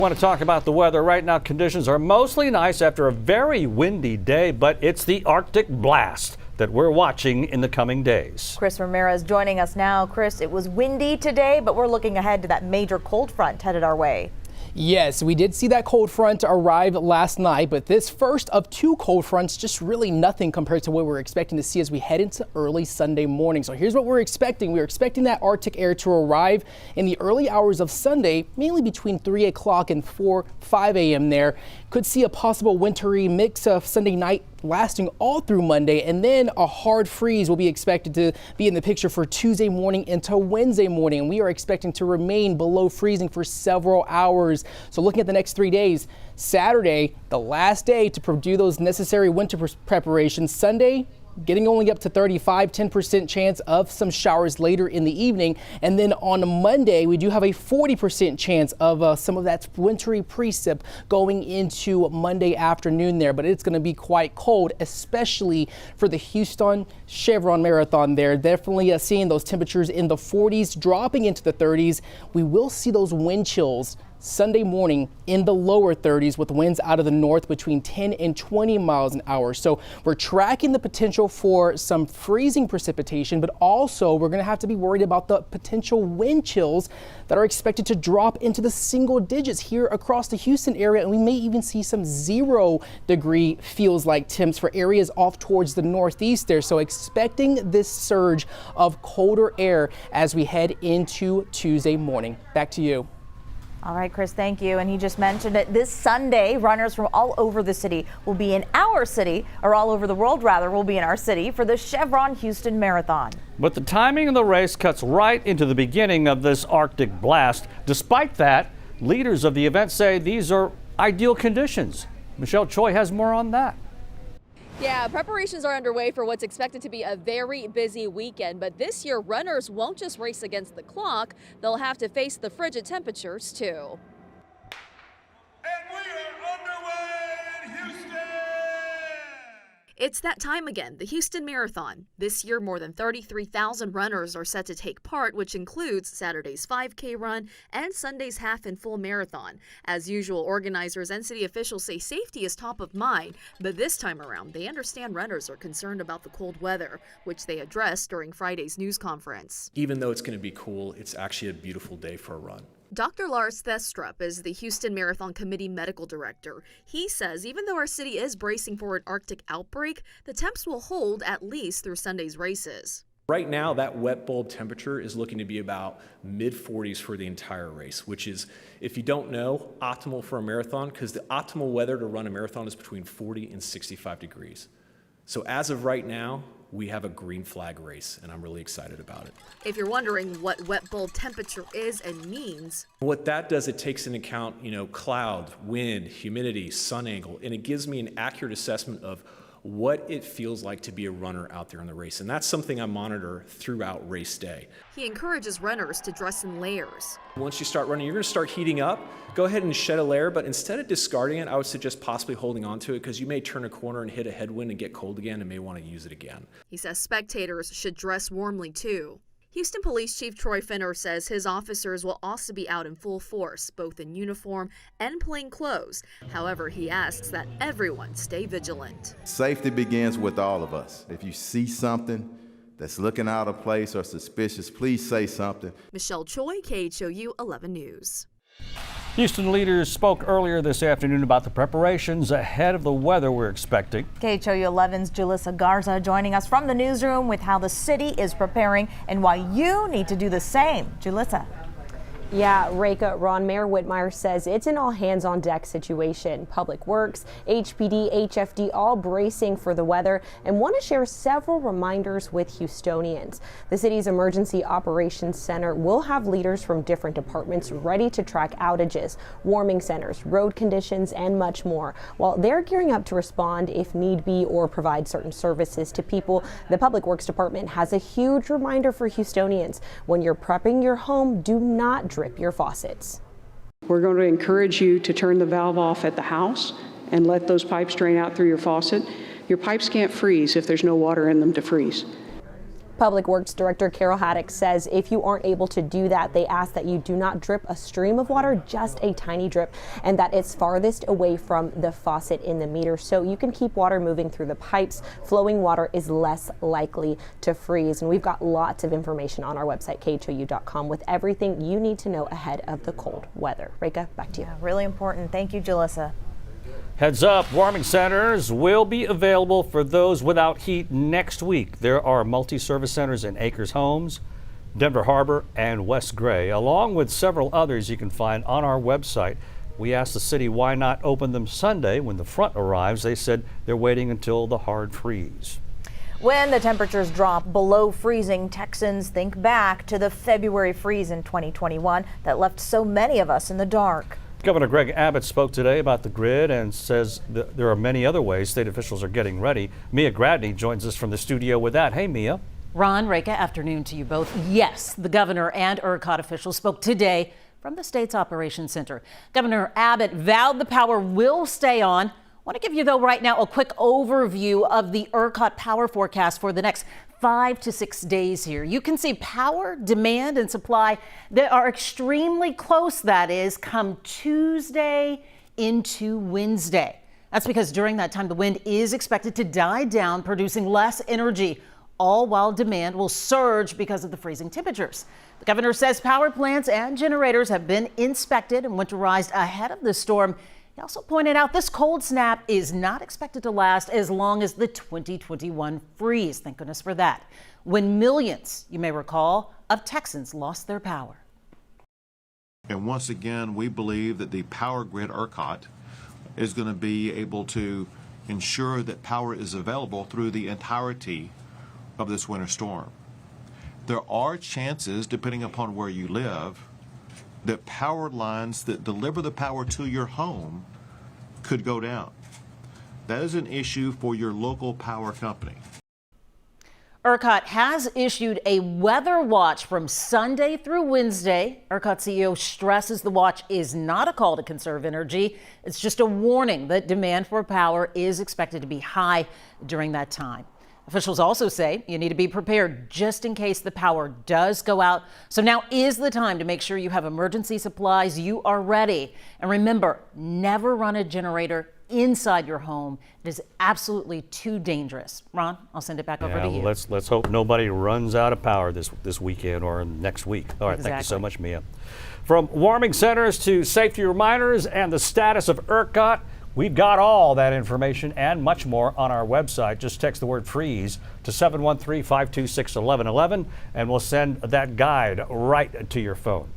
Want to talk about the weather right now. Conditions are mostly nice after a very windy day, but it's the Arctic blast that we're watching in the coming days. Chris Ramirez joining us now. Chris, it was windy today, but we're looking ahead to that major cold front headed our way. Yes, we did see that cold front arrive last night, but this first of two cold fronts, just really nothing compared to what we're expecting to see as we head into early Sunday morning. So here's what we're expecting. We're expecting that Arctic air to arrive in the early hours of Sunday, mainly between 3 o'clock and 5 a.m. there. Could see a possible wintry mix of Sunday night lasting all through Monday, and then a hard freeze will be expected to be in the picture for Tuesday morning into Wednesday morning. And we are expecting to remain below freezing for several hours. So looking at the next 3 days, Saturday, the last day to do those necessary winter preparations. Sunday, getting only up to 10% chance of some showers later in the evening. And then on Monday, we do have a 40% chance of some of that wintry precip going into Monday afternoon there. But it's going to be quite cold, especially for the Houston Chevron Marathon there. Definitely seeing those temperatures in the 40s, dropping into the 30s. We will see those wind chills Sunday morning in the lower 30s with winds out of the north between 10 and 20 miles an hour. So we're tracking the potential for some freezing precipitation, but also we're going to have to be worried about the potential wind chills that are expected to drop into the single digits here across the Houston area. And we may even see some 0-degree feels like temps for areas off towards the northeast there. So expecting this surge of colder air as we head into Tuesday morning. Back to you. All right, Chris, thank you. And he just mentioned it. This Sunday, runners from all over the city will be in our city, or all over the world, rather, will be in our city for the Chevron Houston Marathon. But the timing of the race cuts right into the beginning of this Arctic blast. Despite that, leaders of the event say these are ideal conditions. Michelle Choi has more on that. Yeah, preparations are underway for what's expected to be a very busy weekend. But this year, runners won't just race against the clock. They'll have to face the frigid temperatures, too. And we are underway in Houston! It's that time again, the Houston Marathon. This year, more than 33,000 runners are set to take part, which includes Saturday's 5K run and Sunday's half and full marathon. As usual, organizers and city officials say safety is top of mind, but this time around, they understand runners are concerned about the cold weather, which they addressed during Friday's news conference. Even though it's going to be cool, it's actually a beautiful day for a run. Dr. Lars Thestrup is the Houston Marathon Committee medical director. He says even though our city is bracing for an Arctic outbreak, the temps will hold at least through Sunday's races. Right now, that wet bulb temperature is looking to be about mid-40s for the entire race, which is, if you don't know, optimal for a marathon, because the optimal weather to run a marathon is between 40 and 65 degrees. So as of right now, we have a green flag race, and I'm really excited about it. If you're wondering what wet bulb temperature is and means, what that does, it takes into account, cloud, wind, humidity, sun angle, and it gives me an accurate assessment of what it feels like to be a runner out there in the race. And that's something I monitor throughout race day. He encourages runners to dress in layers. Once you start running, you're going to start heating up. Go ahead and shed a layer, but instead of discarding it, I would suggest possibly holding on to it because you may turn a corner and hit a headwind and get cold again and may want to use it again. He says spectators should dress warmly too. Houston Police Chief Troy Finner says his officers will also be out in full force, both in uniform and plain clothes. However, he asks that everyone stay vigilant. Safety begins with all of us. If you see something that's looking out of place or suspicious, please say something. Michelle Choi, KHOU 11 News. Houston leaders spoke earlier this afternoon about the preparations ahead of the weather we're expecting. KHOU 11's Julissa Garza joining us from the newsroom with how the city is preparing and why you need to do the same. Julissa. Yeah, Reka, Ron Mayor Whitmire says it's an all-hands-on-deck situation. Public Works, HPD, HFD all bracing for the weather and want to share several reminders with Houstonians. The city's Emergency Operations Center will have leaders from different departments ready to track outages, warming centers, road conditions, and much more. While they're gearing up to respond if need be or provide certain services to people, the Public Works Department has a huge reminder for Houstonians. When you're prepping your home, do not drip your faucets. We're going to encourage you to turn the valve off at the house and let those pipes drain out through your faucet. Your pipes can't freeze if there's no water in them to freeze. Public Works Director Carol Haddock says if you aren't able to do that, they ask that you do not drip a stream of water, just a tiny drip, and that it's farthest away from the faucet in the meter so you can keep water moving through the pipes. Flowing water is less likely to freeze. And we've got lots of information on our website, khou.com, with everything you need to know ahead of the cold weather. Reka, back to you. Yeah, really important. Thank you, Jalissa. Heads up, warming centers will be available for those without heat next week. There are multi-service centers in Acres Homes, Denver Harbor, and West Gray, along with several others you can find on our website. We asked the city why not open them Sunday when the front arrives. They said they're waiting until the hard freeze. When the temperatures drop below freezing, Texans think back to the February freeze in 2021 that left so many of us in the dark. Governor Gov Abbott spoke today about the grid and says that there are many other ways state officials are getting ready. Mia Gradney joins us from the studio with that. Hey, Mia. Ron, Reka, afternoon to you both. Yes, the governor and ERCOT officials spoke today from the state's operations center. Governor Abbott vowed the power will stay on. I want to give you, though, right now a quick overview of the ERCOT power forecast for the next 5 to 6 days here. You can see power, demand, and supply that are extremely close, that is, come Tuesday into Wednesday. That's because during that time, the wind is expected to die down, producing less energy, all while demand will surge because of the freezing temperatures. The governor says power plants and generators have been inspected and winterized ahead of the storm. He also pointed out this cold snap is not expected to last as long as the 2021 freeze. Thank goodness for that. When millions, you may recall, of Texans lost their power. And once again, we believe that the power grid ERCOT is going to be able to ensure that power is available through the entirety of this winter storm. There are chances, depending upon where you live, that power lines that deliver the power to your home could go down. That is an issue for your local power company. ERCOT has issued a weather watch from Sunday through Wednesday. ERCOT CEO stresses the watch is not a call to conserve energy. It's just a warning that demand for power is expected to be high during that time. Officials also say you need to be prepared just in case the power does go out. So now is the time to make sure you have emergency supplies. You are ready. And remember, never run a generator inside your home. It is absolutely too dangerous. Ron, I'll send it back over to you. Let's hope nobody runs out of power this weekend or next week. All right, Exactly. Thank you so much, Mia. From warming centers to safety reminders and the status of ERCOT, we've got all that information and much more on our website. Just text the word freeze to 713-526-1111 and we'll send that guide right to your phone.